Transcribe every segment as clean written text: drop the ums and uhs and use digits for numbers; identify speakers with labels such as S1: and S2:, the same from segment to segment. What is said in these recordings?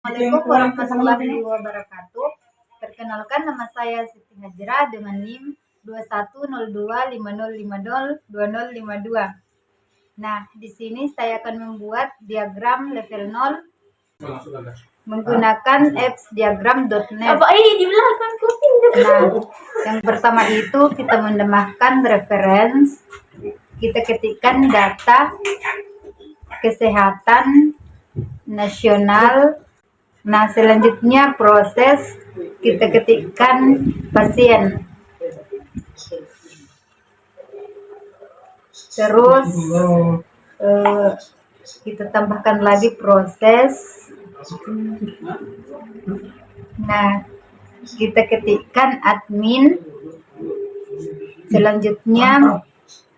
S1: Assalamualaikum warahmatullahi wabarakatuh. Perkenalkan, nama saya Siti Hajra dengan NIM 210250502052. Nah, di sini saya akan membuat diagram level 0 menggunakan apps diagram.net. Nah, yang pertama itu kita menambahkan reference, kita ketikkan data kesehatan nasional. Nah, selanjutnya proses, kita ketikkan pasien. Terus kita tambahkan lagi proses. Nah, kita ketikkan admin. Selanjutnya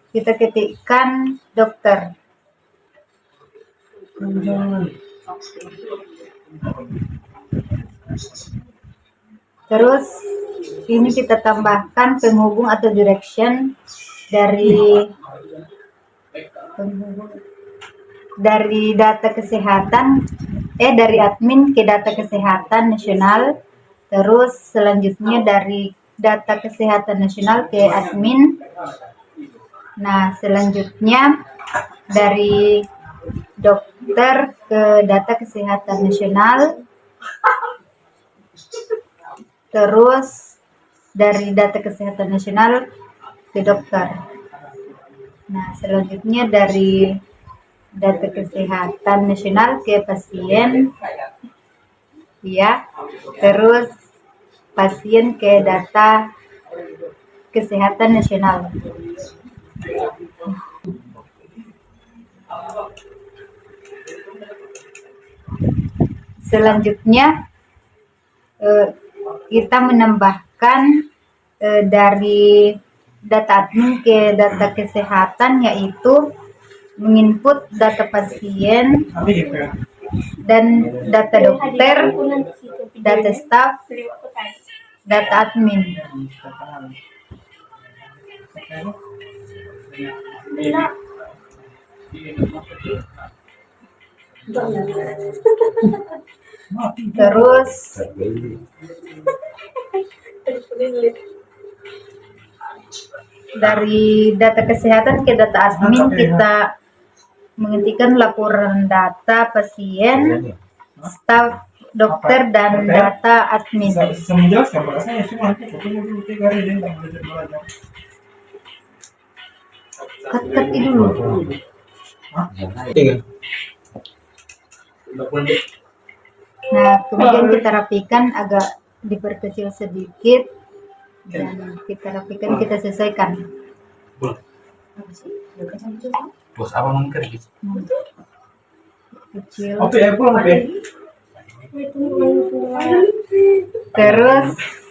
S1: kita ketikkan dokter. Terus ini kita tambahkan penghubung atau direction dari data kesehatan, dari admin ke data kesehatan nasional. Terus selanjutnya dari data kesehatan nasional ke admin. Nah, selanjutnya dari dokter ke data kesehatan nasional. Terus dari data kesehatan nasional ke dokter. Nah, selanjutnya dari data kesehatan nasional ke pasien, ya. Terus pasien ke data kesehatan nasional. Selanjutnya kita menambahkan dari data admin ke data kesehatan, yaitu menginput data pasien dan data dokter, data staff, data admin. Terus dari data kesehatan ke data admin, kita mengetikkan laporan data pasien, staf dokter, dan data admin. Cut dulu. Nah, kemudian kita rapikan, agak diperkecil sedikit, dan kita rapikan, kita selesaikan.
S2: Bos apa mungkin
S1: Kecil. Terus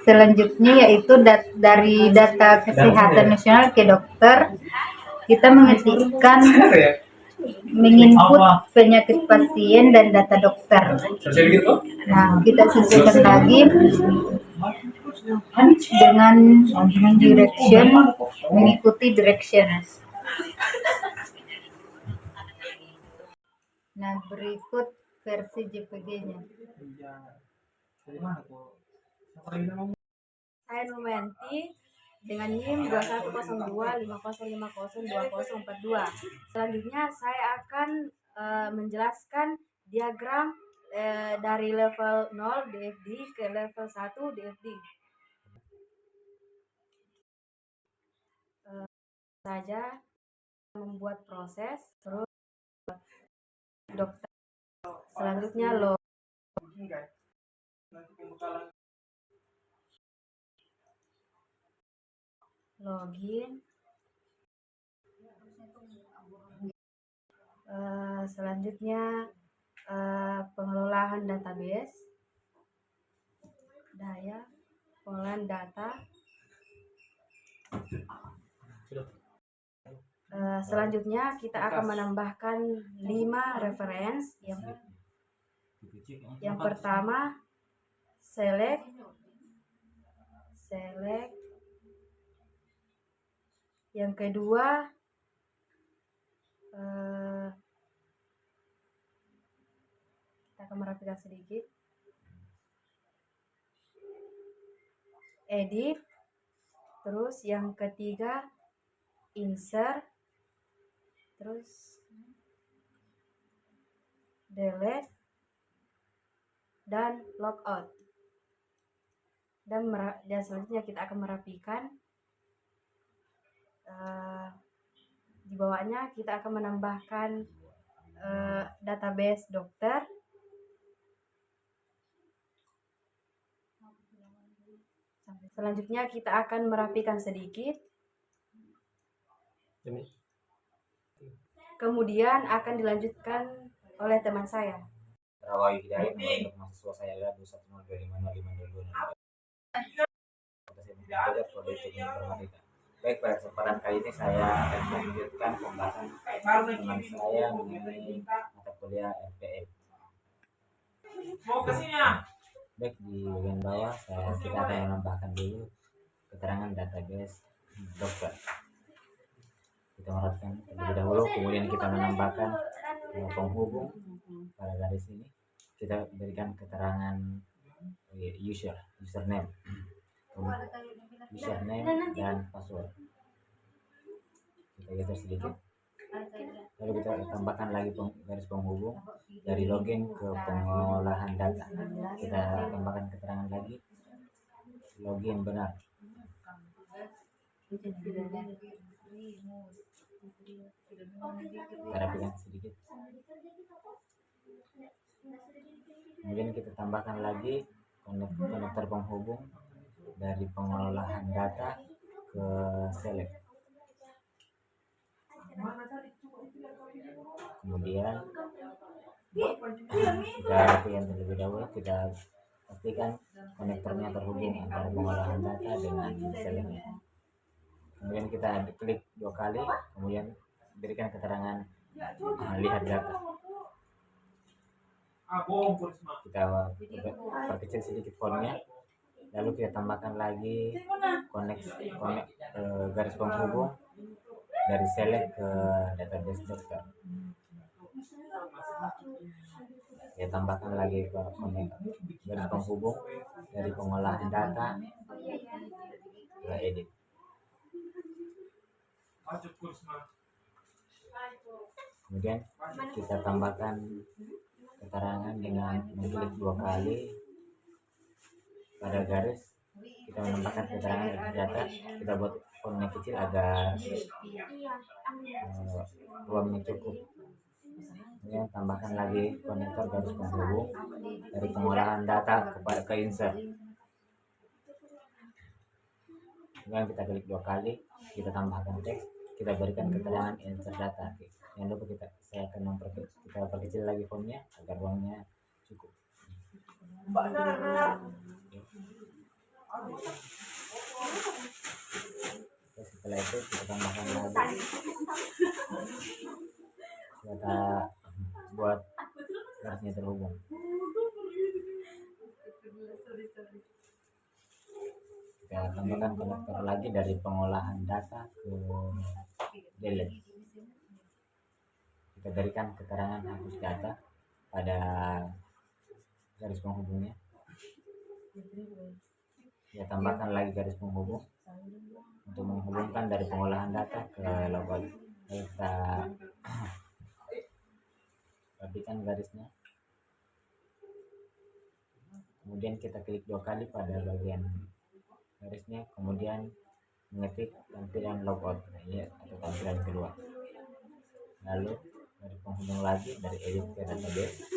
S1: selanjutnya yaitu dari data kesehatan nasional ke dokter, kita menginput penyakit pasien dan data dokter. Nah, kita sesuaikan lagi dengan direction, mengikuti direction. Nah, berikut versi JPG-nya.
S3: Saya Numanti dengan NIM 210250502042. Selanjutnya saya akan menjelaskan diagram dari level 0 DFD ke level 1 DFD. Saja membuat proses, terus dokter, selanjutnya login, selanjutnya pengelolaan database, daya, pengolahan data. Selanjutnya kita akan menambahkan 5 reference. Yang pertama select, yang kedua kita akan merapikan sedikit. edit, terus yang ketiga insert, terus delete dan logout. Dan selanjutnya kita akan merapikan. Di bawahnya kita akan menambahkan database dokter. Selanjutnya kita akan merapikan sedikit. Kemudian akan dilanjutkan oleh teman saya.
S2: Rawayu Hidayat untuk mahasiswa saya adalah 2102505. Baik, pada kesempatan kali ini saya akan melanjutkan pembahasan teman saya mengenai mata kuliah RPL. Baik, di bagian bawah kita akan menambahkan dulu keterangan database dokter. Kita merapikan terlebih dahulu, kemudian kita menambahkan penghubung pada garis ini. Kita berikan keterangan username dan password. Kita geser sedikit, lalu kita tambahkan lagi garis penghubung dari login ke pengolahan data. Kita tambahkan keterangan lagi login benar. Kita rapikan sedikit, kemudian kita tambahkan lagi konektor penghubung dari pengolahan data ke select. Kemudian kita rapikan terlebih dahulu, kita pastikan konektornya terhubung antara pengolahan data dengan selectnya. Kemudian kita klik 2 kali, kemudian berikan keterangan lihat data. Kita perkecil sedikit fontnya, lalu kita tambahkan lagi garis penghubung dari select ke database dokter. Kita tambahkan lagi garis penghubung dari pengolahan data ke edit. Kemudian kita tambahkan keterangan dengan mengklik 2 kali pada garis. Kita menambahkan keterangan data. Kita buat fontnya kecil agar ruangnya cukup. Kemudian tambahkan lagi konektor garis penghubung dari pengolahan data ke insert. Kemudian kita klik 2 kali, kita tambahkan teks, kita berikan keterangan insert data. Jangan lupa saya akan kita perkecil lagi fontnya agar ruangnya cukup. Setelah itu kita tambahkan lagi, kita buat garisnya terhubung. Kita tambahkan konektor lagi dari pengolahan data ke delete. Kita berikan keterangan hapus data pada garis penghubungnya. Kita tambahkan lagi garis penghubung untuk menghubungkan dari pengolahan data ke logout. Kita rapikan garisnya. Kemudian kita klik 2 kali pada bagian garisnya, kemudian mengetik tampilan logout atau tampilan kedua. Lalu dari penghubung lagi, dari edit ke database,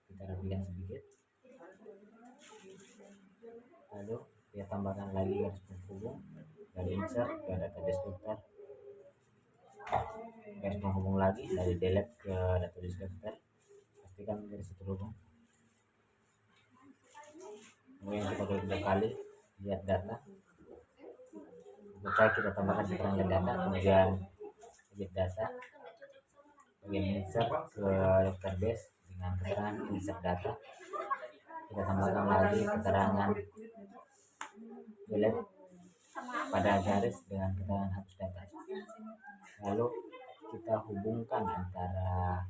S2: kita rapikan sedikit, lalu kita tambahkan lagi garis penghubung dari insert ke database dokter, garis penghubung lagi dari delete ke database dokter, pastikan garis terhubung. Kemudian kita klik 2 kali lihat data. Kita tambahkan keterangan data, kemudian edit data, kemudian insert ke database dengan keterangan insert data. Kita tambahkan lagi keterangan delete pada garis dengan keterangan hapus data. Lalu kita hubungkan antara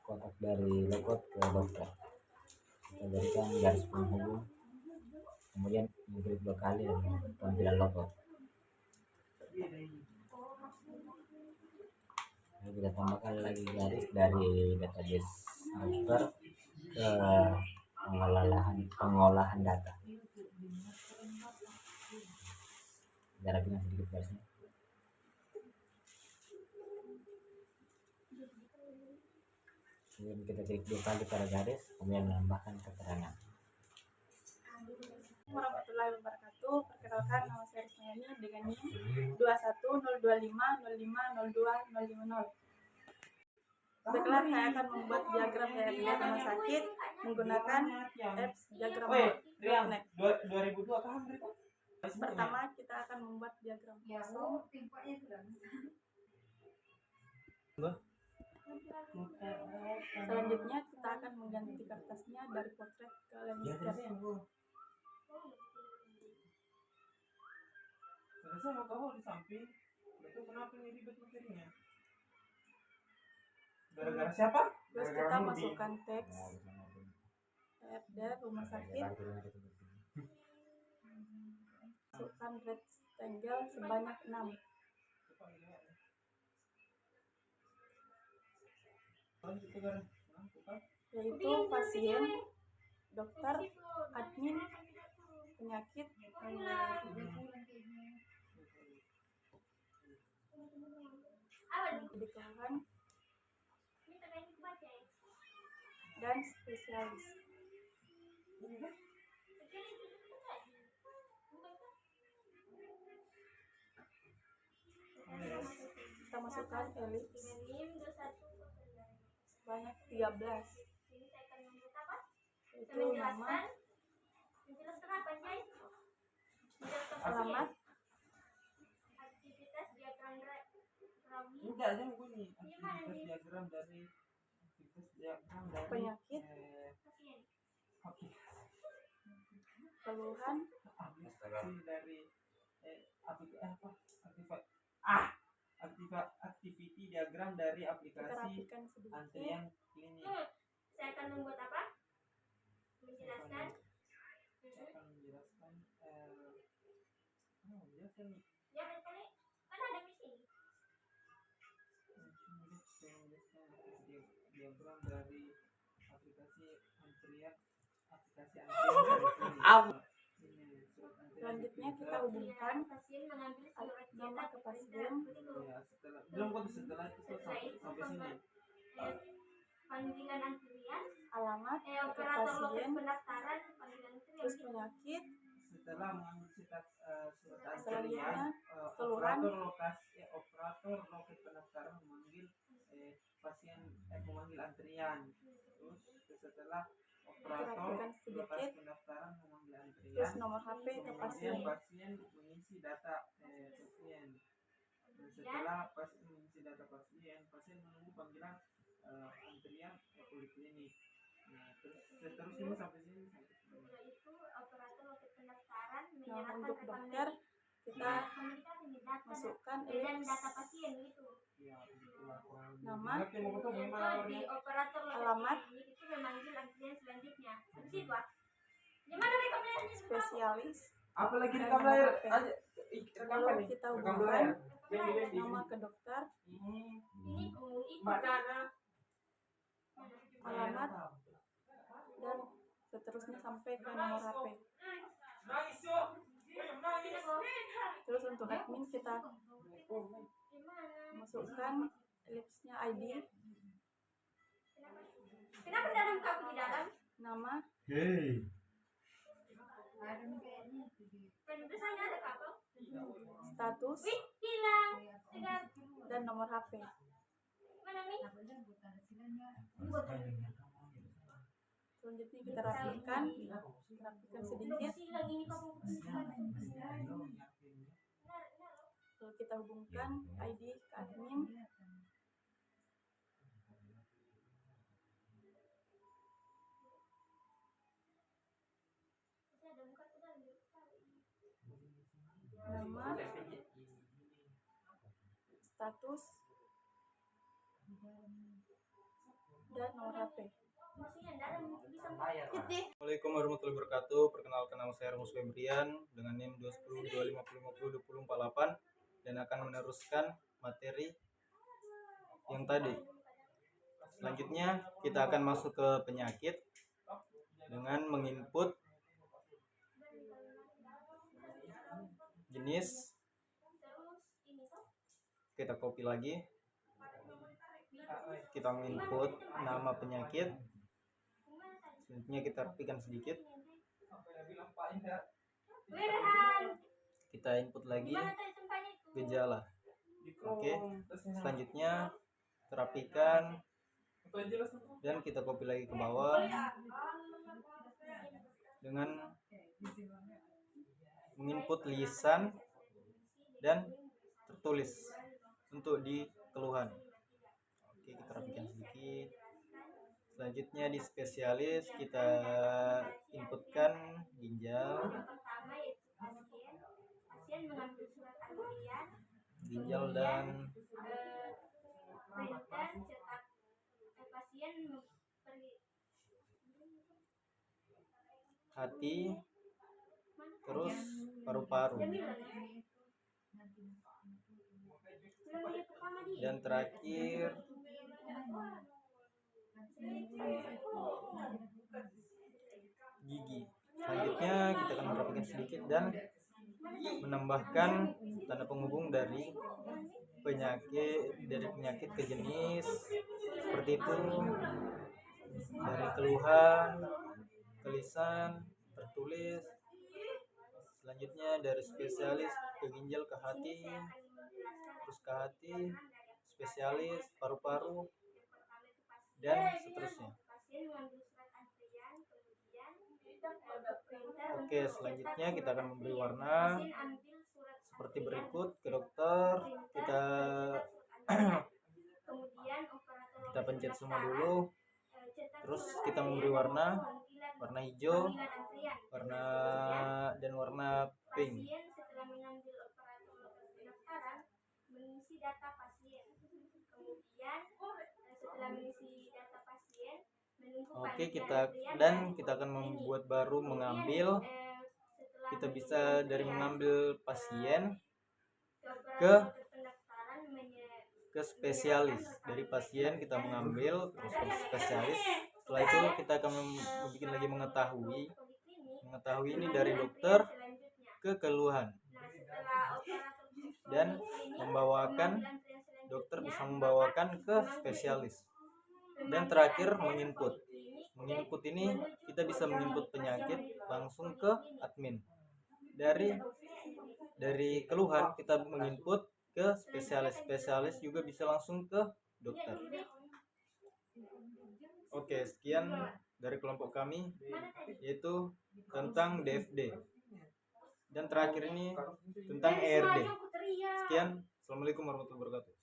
S2: kotak dari lokot ke dokter. Kita berikan garis penghubung, kemudian mengklik 2 kali dan tampilan lokot. Lalu kita tambahkan lagi garis dari database dokter ke pengolahan data. Jaraknya sedikit garisnya. Kemudian kita klik 2 kali pada garis, kemudian menambahkan keterangan.
S4: Warahmatullahi wabarakatuh. Perkenalkan, nama saya Rismayani dengan NIM 21025050250. Baiklah, saya akan membuat diagram DRG rumah sakit menggunakan apps diagram.net.
S5: 2002 kan berita?
S4: Pertama, kita akan membuat diagram kosong. Selanjutnya, kita akan mengganti kertasnya dari potret ke landscape.
S5: Saya mau tahu di samping itu kenapa ini ribet materinya? Gara-gara siapa?
S4: Terus kita masukkan teks DRG rumah sakit, masukkan rectangle sebanyak 6. Yaitu pasien, dokter, admin, penyakit, kebutuhan, dan spesialis. Kita masukkan elips sebanyak 13, yaitu nama, alamat,
S5: Enggak, jangan bunyi. Aktivitas diagram dari
S4: penyakit, keluhan,
S5: aplikasi dari activity diagram dari
S4: kita
S5: aplikasi
S4: rapikan sedikit.
S5: antrian klinik.
S3: Saya akan membuat apa? Menjelaskan.
S5: Akan menjelaskan
S3: Ya, kali kan ada di sini.
S5: diagram dari aplikasi antrian dari klinik.
S4: Selanjutnya kita hubungkan
S3: Pasien mengambil surat
S4: nama ke pasien,
S5: Ya, setelah itu sampai sini.
S3: Panggilan antrian,
S4: alamat ke
S3: operator loket
S4: pasien,
S3: pendaftaran, panggilan
S4: terus
S3: antrian.
S4: penyakit,
S5: Setelah mengambil surat
S4: selanjutnya
S5: antrian,
S4: keluhan,
S5: operator loket pendaftaran memanggil pasien memanggil antrian. Terus setelah operator
S4: rapikan sedikit,
S5: lokasi pendaftaran memanggil antrian,
S4: terus nomor HP ke pasien.
S5: kemudian pasien mengisi data pasien. Dan setelah pasien mengisi data pasien menunggu panggilan antrian poliklinik. Nah, terus seterusnya sampai sini.
S3: Setelah itu operator loket pendaftaran
S4: Nah,
S3: menyerahkan
S4: untuk
S3: rekaman
S4: dokter
S3: medis.
S4: kita
S3: Komunikasi di data
S4: masukkan
S3: dan
S4: elips,
S3: data pasien gitu.
S5: Ya, begitulah kurang lebih.
S4: nama,
S5: Ngerti mau ketemu
S3: Itu
S5: gimana
S3: di
S5: orangnya?
S3: operator loket
S4: alamat,
S3: klinik itu memanggil antrian selanjutnya. Habis itu ah. Gimana rekomendasinya?
S4: spesialis,
S5: Apalagi
S4: dan
S5: rekam
S4: nomor
S5: layar
S4: HP.
S5: aja. Rekam apa
S4: Lalu
S5: nih?
S4: kita
S5: Rekam
S4: hubungkan
S5: layar. Di
S4: nama ke dokter,
S3: Ini itu
S5: Mbak Nana.
S4: alamat, dan seterusnya sampai ke nomor HP.
S5: Nangis yuk. Nangis.
S4: Terus untuk admin kita
S3: gimana?
S4: masukkan elipsnya ID,
S3: Kenapa tidak ada muka aku di dalam?
S4: nama,
S3: Penulisannya ada kapal.
S4: status,
S3: Wih, hilang. Tidak.
S4: dan nomor HP.
S3: Mana nih?
S4: Selanjutnya kita rapikan sedikit,
S3: Hilang ini kamu.
S4: lalu kita hubungkan ID ke admin. Nama, status, dan nomor HP.
S3: Maksudnya enggak ada bisa
S6: Assalamualaikum warahmatullahi wabarakatuh. Perkenalkan, nama saya Ermus Febrian dengan NIM 21025502048 dan akan meneruskan materi yang tadi. Selanjutnya kita akan masuk ke penyakit dengan menginput jenis. Kita copy lagi. Kita menginput nama penyakit. Selanjutnya kita rapikan sedikit. Kita input lagi gejala. Oke. Selanjutnya terapikan dan kita copy lagi ke bawah dengan menginput lisan dan tertulis untuk di keluhan. Oke, kita rapikan sedikit. Selanjutnya di spesialis kita inputkan ginjal,
S3: pasien mengambil surat antrian,
S6: ginjal dan
S3: printer cetak pasien pergi
S6: hati, terus paru-paru, dan terakhir gigi. Selanjutnya kita akan merapikan sedikit dan menambahkan tanda penghubung dari penyakit ke jenis, seperti itu, dari keluhan ke lisan tertulis. Selanjutnya dari spesialis ke ginjal ke hati, terus ke hati, spesialis, paru-paru, dan seterusnya. Oke, selanjutnya kita akan memberi warna seperti berikut. Ke dokter kita pencet semua dulu, terus kita memberi warna hijau, warna pink.
S3: setelah mengambil operator pendaftaran mengisi data pasien, kemudian setelah mengisi data pasien
S6: Oke, kita akan membuat baru mengambil. Kita bisa dari mengambil pasien ke spesialis. Dari pasien kita mengambil terus ke spesialis. Setelah itu kita akan bikin lagi mengetahui ini dari dokter ke keluhan, dan dokter bisa membawakan ke spesialis. Dan terakhir menginput ini kita bisa menginput penyakit langsung ke admin. Dari keluhan kita menginput ke spesialis juga bisa langsung ke dokter. Oke, sekian dari kelompok kami, yaitu tentang DFD, dan terakhir ini tentang ERD. Sekian, assalamualaikum warahmatullahi wabarakatuh.